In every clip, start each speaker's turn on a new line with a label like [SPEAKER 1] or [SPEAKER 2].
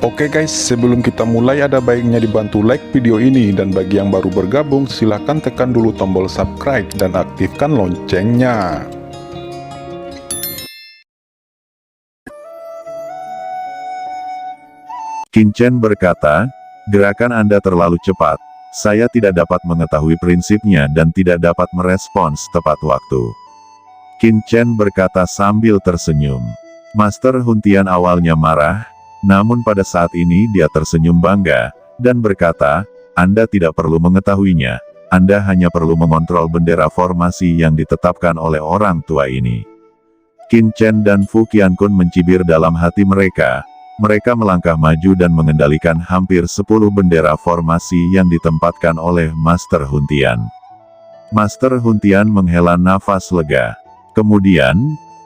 [SPEAKER 1] Oke guys, sebelum kita mulai ada baiknya dibantu like video ini, dan bagi yang baru bergabung silahkan tekan dulu tombol subscribe dan aktifkan loncengnya.
[SPEAKER 2] Qin Chen berkata, "Gerakan Anda terlalu cepat. Saya tidak dapat mengetahui prinsipnya dan tidak dapat merespons tepat waktu." Qin Chen berkata sambil tersenyum. Master Huntian awalnya marah, namun pada saat ini dia tersenyum bangga, dan berkata, "Anda tidak perlu mengetahuinya, Anda hanya perlu mengontrol bendera formasi yang ditetapkan oleh orang tua ini." Qin Chen dan Fu Qiankun mencibir dalam hati mereka. Mereka melangkah maju dan mengendalikan hampir 10 bendera formasi yang ditempatkan oleh Master Huntian. Master Huntian menghela nafas lega. Kemudian,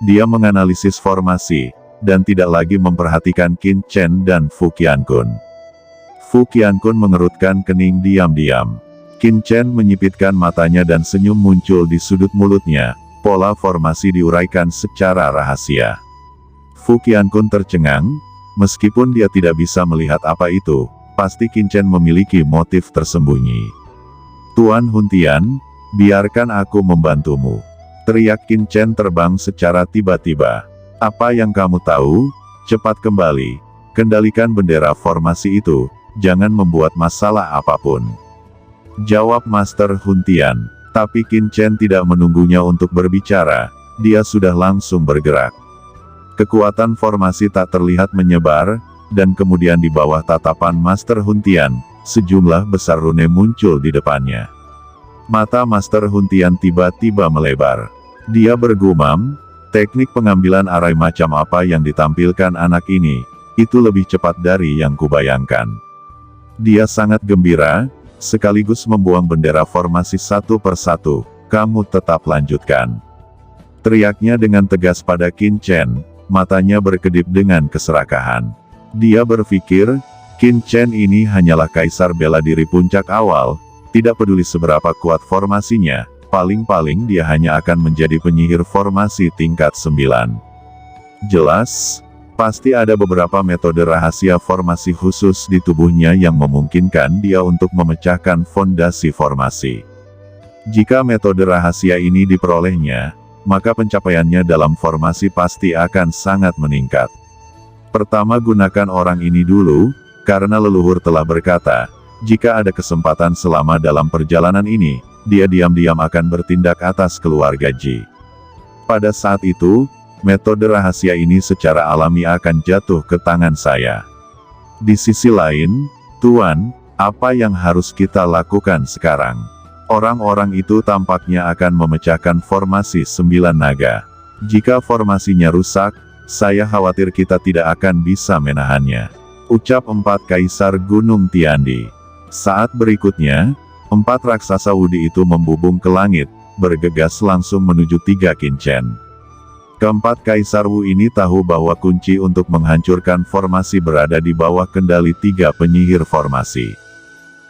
[SPEAKER 2] dia menganalisis formasi, dan tidak lagi memperhatikan Qin Chen dan Fu Qiankun. Fu Qiankun mengerutkan kening diam-diam. Qin Chen menyipitkan matanya dan senyum muncul di sudut mulutnya. Pola formasi diuraikan secara rahasia. Fu Qiankun tercengang. Meskipun dia tidak bisa melihat apa itu, pasti Qin Chen memiliki motif tersembunyi. "Tuan Huntian, biarkan aku membantumu," teriak Qin Chen terbang secara tiba-tiba. "Apa yang kamu tahu? Cepat kembali. Kendalikan bendera formasi itu, jangan membuat masalah apapun," jawab Master Huntian. Tapi Qin Chen tidak menunggunya untuk berbicara, dia sudah langsung bergerak. Kekuatan formasi tak terlihat menyebar, dan kemudian di bawah tatapan Master Huntian, sejumlah besar rune muncul di depannya. Mata Master Huntian tiba-tiba melebar. Dia bergumam, "Teknik pengambilan arai macam apa yang ditampilkan anak ini, itu lebih cepat dari yang kubayangkan." Dia sangat gembira, sekaligus membuang bendera formasi satu persatu. "Kamu tetap lanjutkan," teriaknya dengan tegas pada Qin Chen. Matanya berkedip dengan keserakahan. Dia berpikir, Qin Chen ini hanyalah kaisar bela diri puncak awal, tidak peduli seberapa kuat formasinya, paling-paling dia hanya akan menjadi penyihir formasi tingkat 9. Jelas, pasti ada beberapa metode rahasia formasi khusus di tubuhnya yang memungkinkan dia untuk memecahkan fondasi formasi. Jika metode rahasia ini diperolehnya, maka pencapaiannya dalam formasi pasti akan sangat meningkat. Pertama, gunakan orang ini dulu, karena leluhur telah berkata, jika ada kesempatan selama dalam perjalanan ini, dia diam-diam akan bertindak atas keluarga Ji. Pada saat itu, metode rahasia ini secara alami akan jatuh ke tangan saya. Di sisi lain, Tuan, apa yang harus kita lakukan sekarang? Orang-orang itu tampaknya akan memecahkan formasi 9 naga. Jika formasinya rusak, saya khawatir kita tidak akan bisa menahannya, ucap 4 Kaisar Gunung Tiandi. Saat berikutnya, 4 raksasa Wudi itu membubung ke langit, bergegas langsung menuju 3 Qin Chen. Keempat Kaisar Wu ini tahu bahwa kunci untuk menghancurkan formasi berada di bawah kendali 3 penyihir formasi.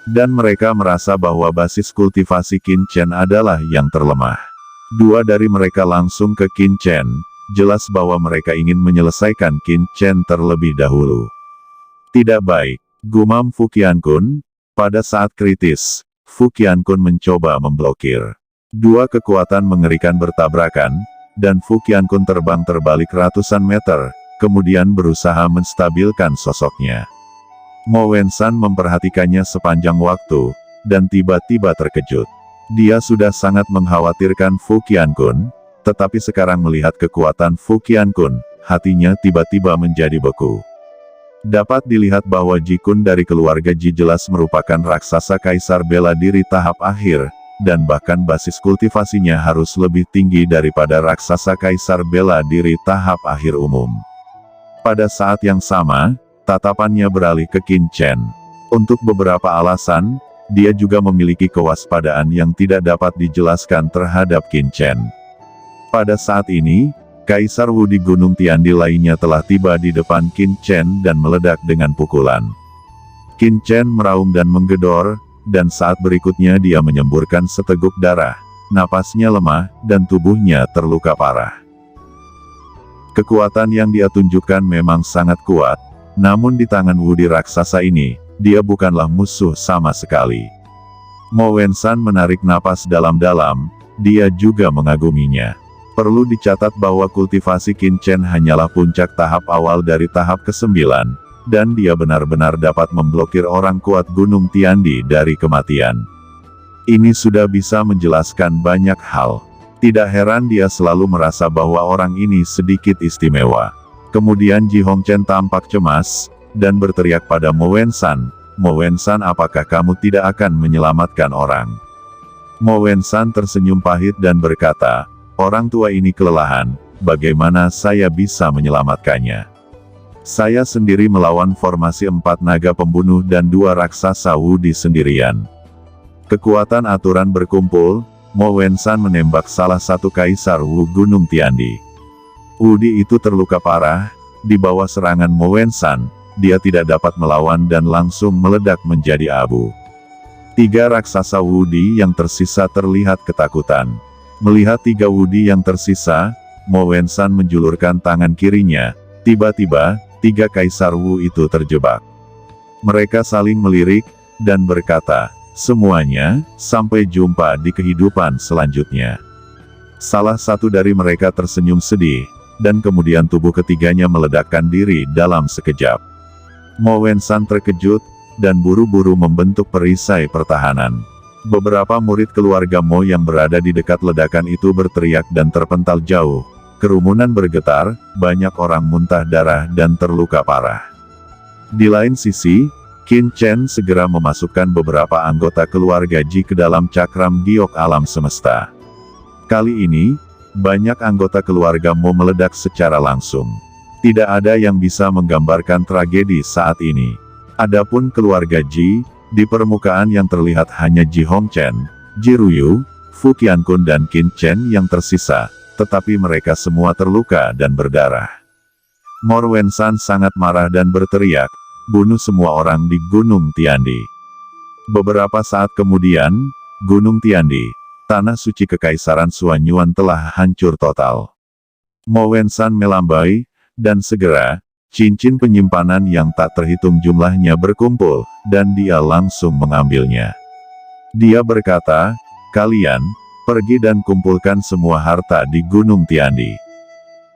[SPEAKER 2] Dan mereka merasa bahwa basis kultivasi Qin Chen adalah yang terlemah. 2 dari mereka langsung ke Qin Chen, jelas bahwa mereka ingin menyelesaikan Qin Chen terlebih dahulu. Tidak baik, gumam Fu Qiankun. Pada saat kritis, Fu Qiankun mencoba memblokir. 2 kekuatan mengerikan bertabrakan, dan Fu Qiankun terbang terbalik ratusan meter, kemudian berusaha menstabilkan sosoknya. Mo Wensan memperhatikannya sepanjang waktu, dan tiba-tiba terkejut. Dia sudah sangat mengkhawatirkan Fu Qiankun, tetapi sekarang melihat kekuatan Fu Qiankun, hatinya tiba-tiba menjadi beku. Dapat dilihat bahwa Ji Kun dari keluarga Ji jelas merupakan raksasa kaisar bela diri tahap akhir, dan bahkan basis kultivasinya harus lebih tinggi daripada raksasa kaisar bela diri tahap akhir umum. Pada saat yang sama, tatapannya beralih ke Qin Chen. Untuk beberapa alasan, dia juga memiliki kewaspadaan yang tidak dapat dijelaskan terhadap Qin Chen. Pada saat ini, Kaisar Wu di Gunung Tiandi lainnya telah tiba di depan Qin Chen dan meledak dengan pukulan. Qin Chen meraung dan menggedor, dan saat berikutnya dia menyemburkan seteguk darah. Napasnya lemah, dan tubuhnya terluka parah. Kekuatan yang dia tunjukkan memang sangat kuat, Namun di tangan Wudi raksasa ini, dia bukanlah musuh sama sekali. Mo Wensan menarik napas dalam-dalam, dia juga mengaguminya. Perlu dicatat bahwa kultivasi Qin Chen hanyalah puncak tahap awal dari tahap ke-9, dan dia benar-benar dapat memblokir orang kuat Gunung Tiandi dari kematian. Ini sudah bisa menjelaskan banyak hal. Tidak heran dia selalu merasa bahwa orang ini sedikit istimewa. Kemudian Ji Hongchen tampak cemas, dan berteriak pada Mo Wensan, "Mo Wensan, apakah kamu tidak akan menyelamatkan orang?" Mo Wensan tersenyum pahit dan berkata, "Orang tua ini kelelahan, bagaimana saya bisa menyelamatkannya? Saya sendiri melawan formasi 4 naga pembunuh dan 2 raksasa Wudi sendirian." Kekuatan aturan berkumpul, Mo Wensan menembak salah satu kaisar Wu Gunung Tiandi. Wudi itu terluka parah, di bawah serangan Mo Wensan, dia tidak dapat melawan dan langsung meledak menjadi abu. 3 raksasa Wudi yang tersisa terlihat ketakutan. Melihat 3 Wudi yang tersisa, Mo Wensan menjulurkan tangan kirinya, tiba-tiba, 3 kaisar Wu itu terjebak. Mereka saling melirik, dan berkata, "Semuanya, sampai jumpa di kehidupan selanjutnya." Salah satu dari mereka tersenyum sedih, dan kemudian tubuh ketiganya meledakkan diri dalam sekejap. Mo Wensan terkejut, dan buru-buru membentuk perisai pertahanan. Beberapa murid keluarga Mo yang berada di dekat ledakan itu berteriak dan terpental jauh. Kerumunan bergetar, banyak orang muntah darah dan terluka parah. Di lain sisi, Qin Chen segera memasukkan beberapa anggota keluarga Ji ke dalam cakram giok alam semesta. Kali ini, banyak anggota keluarga Mo meledak secara langsung. Tidak ada yang bisa menggambarkan tragedi saat ini. Adapun keluarga Ji, di permukaan yang terlihat hanya Ji Hongchen, Ji Ruyu, Fu Qiankun dan Qin Chen yang tersisa, tetapi mereka semua terluka dan berdarah. Mo Wensan sangat marah dan berteriak, "Bunuh semua orang di Gunung Tiandi." Beberapa saat kemudian, Gunung Tiandi, tanah suci Kekaisaran Suanyuan telah hancur total. Mo Wensan melambai, dan segera, cincin penyimpanan yang tak terhitung jumlahnya berkumpul, dan dia langsung mengambilnya. Dia berkata, "Kalian, pergi dan kumpulkan semua harta di Gunung Tiandi.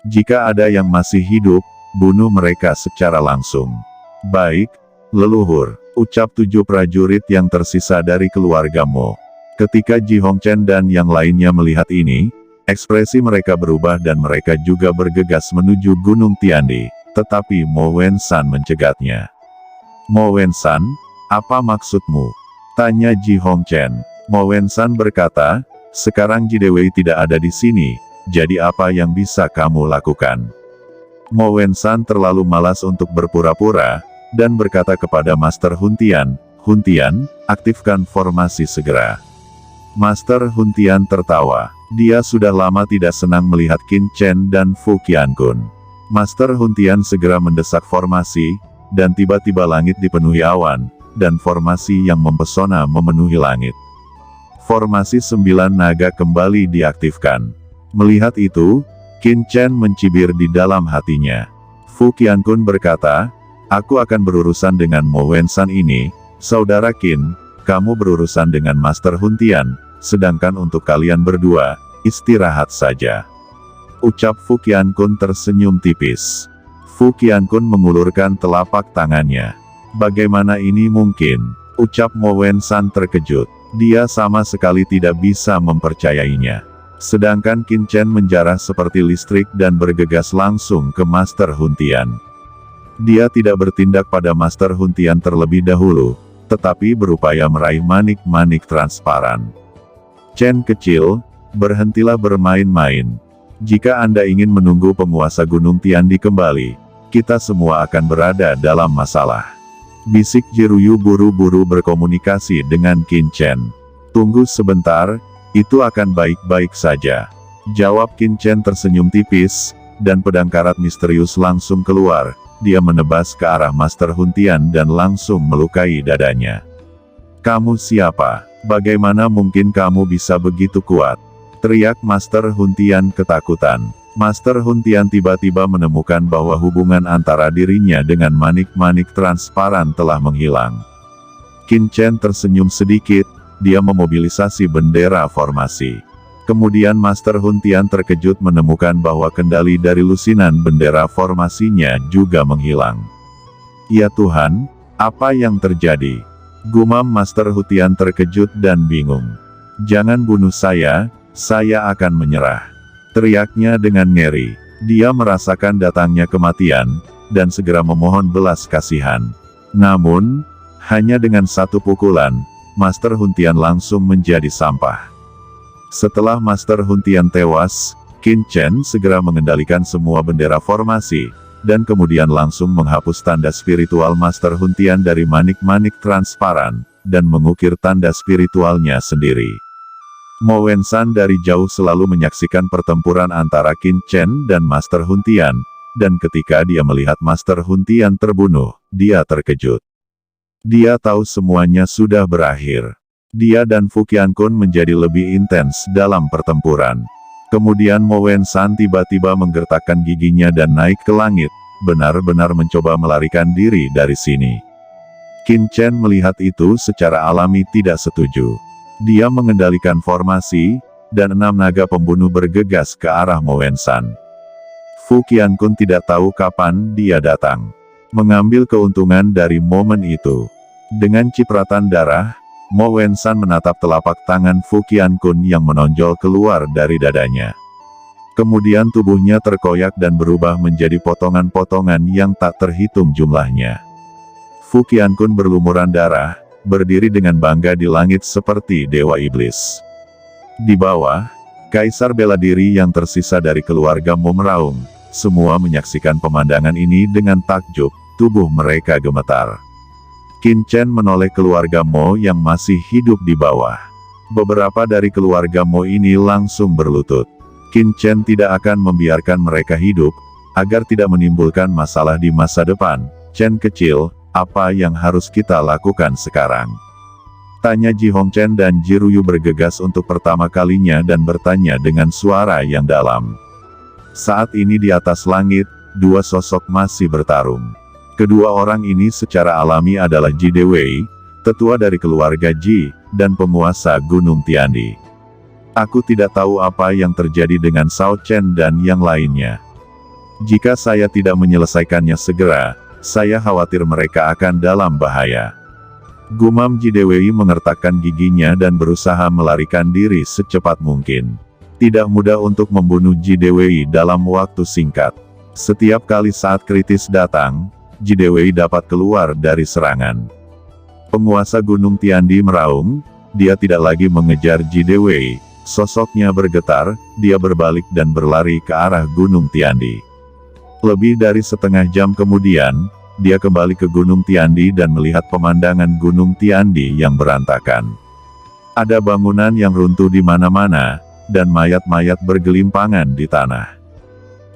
[SPEAKER 2] Jika ada yang masih hidup, bunuh mereka secara langsung." "Baik, leluhur," ucap 7 prajurit yang tersisa dari keluarga Mo. Ketika Ji Hongchen dan yang lainnya melihat ini, ekspresi mereka berubah dan mereka juga bergegas menuju Gunung Tiandi, tetapi Mo Wensan mencegahnya. "Mo Wensan, apa maksudmu?" tanya Ji Hongchen. Mo Wensan berkata, "Sekarang Ji Dewei tidak ada di sini, jadi apa yang bisa kamu lakukan?" Mo Wensan terlalu malas untuk berpura-pura, dan berkata kepada Master Huntian, "Huntian, aktifkan formasi segera." Master Huntian tertawa. Dia sudah lama tidak senang melihat Qin Chen dan Fu Qiankun. Master Huntian segera mendesak formasi, dan tiba-tiba langit dipenuhi awan, dan formasi yang mempesona memenuhi langit. Formasi 9 naga kembali diaktifkan. Melihat itu, Qin Chen mencibir di dalam hatinya. Fu Qiankun berkata, "Aku akan berurusan dengan Mo Wensan ini, saudara Qin, kamu berurusan dengan Master Huntian, sedangkan untuk kalian berdua, istirahat saja." Ucap Fu Qiankun tersenyum tipis. Fu Qiankun mengulurkan telapak tangannya. "Bagaimana ini mungkin?" ucap Mo Wensan terkejut. Dia sama sekali tidak bisa mempercayainya. Sedangkan Qin Chen menjarah seperti listrik dan bergegas langsung ke Master Huntian. Dia tidak bertindak pada Master Huntian terlebih dahulu, tetapi berupaya meraih manik-manik transparan. "Chen kecil, berhentilah bermain-main. Jika Anda ingin menunggu penguasa Gunung Tiandi kembali, kita semua akan berada dalam masalah." Bisik Ji Ruyu buru-buru berkomunikasi dengan Qin Chen. "Tunggu sebentar, itu akan baik-baik saja," jawab Qin Chen tersenyum tipis, dan pedang karat misterius langsung keluar. Dia menebas ke arah Master Huntian dan langsung melukai dadanya. "Kamu siapa? Bagaimana mungkin kamu bisa begitu kuat?" teriak Master Huntian ketakutan. Master Hun Tian tiba-tiba menemukan bahwa hubungan antara dirinya dengan manik-manik transparan telah menghilang. Qin Chen tersenyum sedikit, dia memobilisasi bendera formasi. Kemudian Master Hun Tian terkejut menemukan bahwa kendali dari lusinan bendera formasinya juga menghilang. Ya Tuhan, apa yang terjadi? Gumam Master Hun Tian terkejut dan bingung. Jangan bunuh saya akan menyerah. Teriaknya dengan ngeri. Dia merasakan datangnya kematian, dan segera memohon belas kasihan. Namun, hanya dengan satu pukulan, Master Hun Tian langsung menjadi sampah. Setelah Master Hun Tian tewas, Qin Chen segera mengendalikan semua bendera formasi, dan kemudian langsung menghapus tanda spiritual Master Hun Tian dari manik-manik transparan, dan mengukir tanda spiritualnya sendiri. Mo Wensan dari jauh selalu menyaksikan pertempuran antara Qin Chen dan Master Hun Tian, dan ketika dia melihat Master Hun Tian terbunuh, dia terkejut. Dia tahu semuanya sudah berakhir. Dia dan Fu Qiankun menjadi lebih intens dalam pertempuran. Kemudian Mo Wensan tiba-tiba menggertakkan giginya dan naik ke langit, benar-benar mencoba melarikan diri dari sini. Qin Chen melihat itu secara alami tidak setuju. Dia mengendalikan formasi, dan 6 naga pembunuh bergegas ke arah Mo Wensan. Fu Qiankun tidak tahu kapan dia datang. Mengambil keuntungan dari momen itu. Dengan cipratan darah, Mo Wensan menatap telapak tangan Fu Qiankun yang menonjol keluar dari dadanya. Kemudian tubuhnya terkoyak dan berubah menjadi potongan-potongan yang tak terhitung jumlahnya. Fu Qiankun berlumuran darah, berdiri dengan bangga di langit seperti dewa iblis. Di bawah, Kaisar bela diri yang tersisa dari keluarga Mo meraung. Semua menyaksikan pemandangan ini dengan takjub, tubuh mereka gemetar. Qin Chen menoleh keluarga Mo yang masih hidup di bawah. Beberapa dari keluarga Mo ini langsung berlutut. Qin Chen tidak akan membiarkan mereka hidup, agar tidak menimbulkan masalah di masa depan. Chen kecil, apa yang harus kita lakukan sekarang? Tanya Ji Hongchen dan Ji Ruyu bergegas untuk pertama kalinya dan bertanya dengan suara yang dalam. Saat ini di atas langit, 2 sosok masih bertarung. Kedua orang ini secara alami adalah Ji Dewei, tetua dari keluarga Ji, dan penguasa Gunung Tiandi. Aku tidak tahu apa yang terjadi dengan Shao Chen dan yang lainnya. Jika saya tidak menyelesaikannya segera, saya khawatir mereka akan dalam bahaya. Gumam Ji Dewei mengertakkan giginya dan berusaha melarikan diri secepat mungkin. Tidak mudah untuk membunuh Ji Dewei dalam waktu singkat. Setiap kali saat kritis datang, Ji Dewei dapat keluar dari serangan. Penguasa Gunung Tiandi meraung, dia tidak lagi mengejar Ji Dewei, sosoknya bergetar, dia berbalik dan berlari ke arah Gunung Tiandi. Lebih dari setengah jam kemudian, dia kembali ke Gunung Tiandi dan melihat pemandangan Gunung Tiandi yang berantakan. Ada bangunan yang runtuh di mana-mana, dan mayat-mayat bergelimpangan di tanah.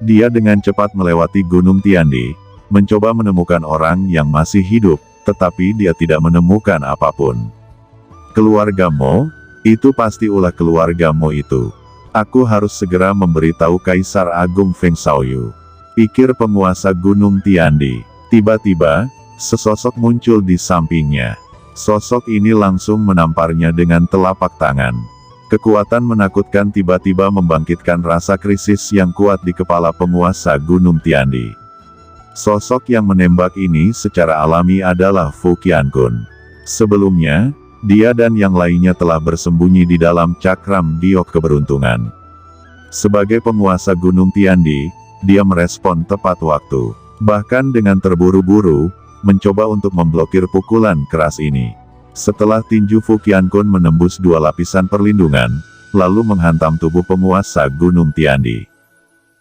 [SPEAKER 2] Dia dengan cepat melewati Gunung Tiandi, mencoba menemukan orang yang masih hidup, tetapi dia tidak menemukan apapun. Keluarga Mo? Itu pasti ulah keluarga Mo itu. Aku harus segera memberitahu Kaisar Agung Feng Xiaoyu. Pikir penguasa Gunung Tiandi. Tiba-tiba, sesosok muncul di sampingnya. Sosok ini langsung menamparnya dengan telapak tangan. Kekuatan menakutkan tiba-tiba membangkitkan rasa krisis yang kuat di kepala penguasa Gunung Tiandi. Sosok yang menembak ini secara alami adalah Fu Qiankun. Sebelumnya, dia dan yang lainnya telah bersembunyi di dalam cakram giok keberuntungan. Sebagai penguasa Gunung Tiandi, dia merespon tepat waktu. Bahkan dengan terburu-buru, mencoba untuk memblokir pukulan keras ini. Setelah tinju Fu Qiankun menembus 2 lapisan perlindungan, lalu menghantam tubuh penguasa Gunung Tiandi.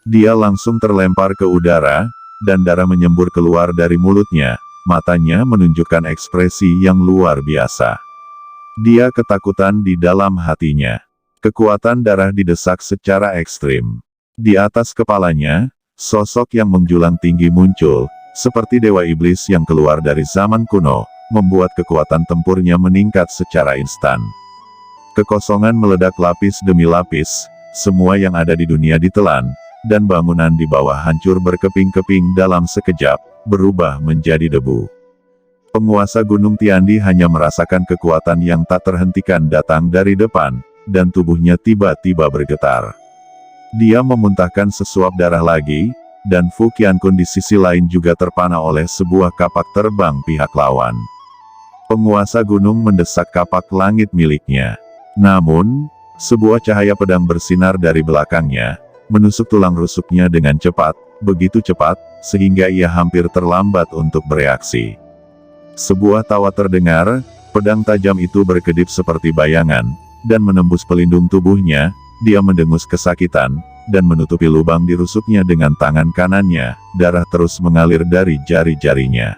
[SPEAKER 2] Dia langsung terlempar ke udara, dan darah menyembur keluar dari mulutnya, matanya menunjukkan ekspresi yang luar biasa. Dia ketakutan di dalam hatinya. Kekuatan darah didesak secara ekstrim. Di atas kepalanya, sosok yang menjulang tinggi muncul, seperti dewa iblis yang keluar dari zaman kuno, membuat kekuatan tempurnya meningkat secara instan. Kekosongan meledak lapis demi lapis, semua yang ada di dunia ditelan, dan bangunan di bawah hancur berkeping-keping dalam sekejap, berubah menjadi debu. Penguasa Gunung Tiandi hanya merasakan kekuatan yang tak terhentikan datang dari depan, dan tubuhnya tiba-tiba bergetar. Dia memuntahkan sesuap darah lagi, dan Fu Qiankun di sisi lain juga terpana oleh sebuah kapak terbang pihak lawan. Penguasa gunung mendesak kapak langit miliknya. Namun, sebuah cahaya pedang bersinar dari belakangnya, menusuk tulang rusuknya dengan cepat, begitu cepat, sehingga ia hampir terlambat untuk bereaksi. Sebuah tawa terdengar, pedang tajam itu berkedip seperti bayangan, dan menembus pelindung tubuhnya. Dia mendengus kesakitan, dan menutupi lubang di rusuknya dengan tangan kanannya. Darah terus mengalir dari jari-jarinya.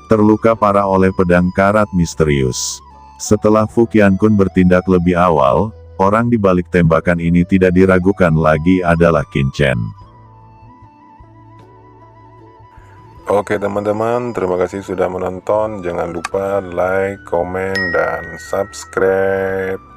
[SPEAKER 2] Terluka parah oleh pedang karat misterius. Setelah Fu Qiankun bertindak lebih awal, orang di balik tembakan ini tidak diragukan lagi adalah Qin Chen.
[SPEAKER 1] Oke teman-teman, terima kasih sudah menonton. Jangan lupa like, komen, dan subscribe.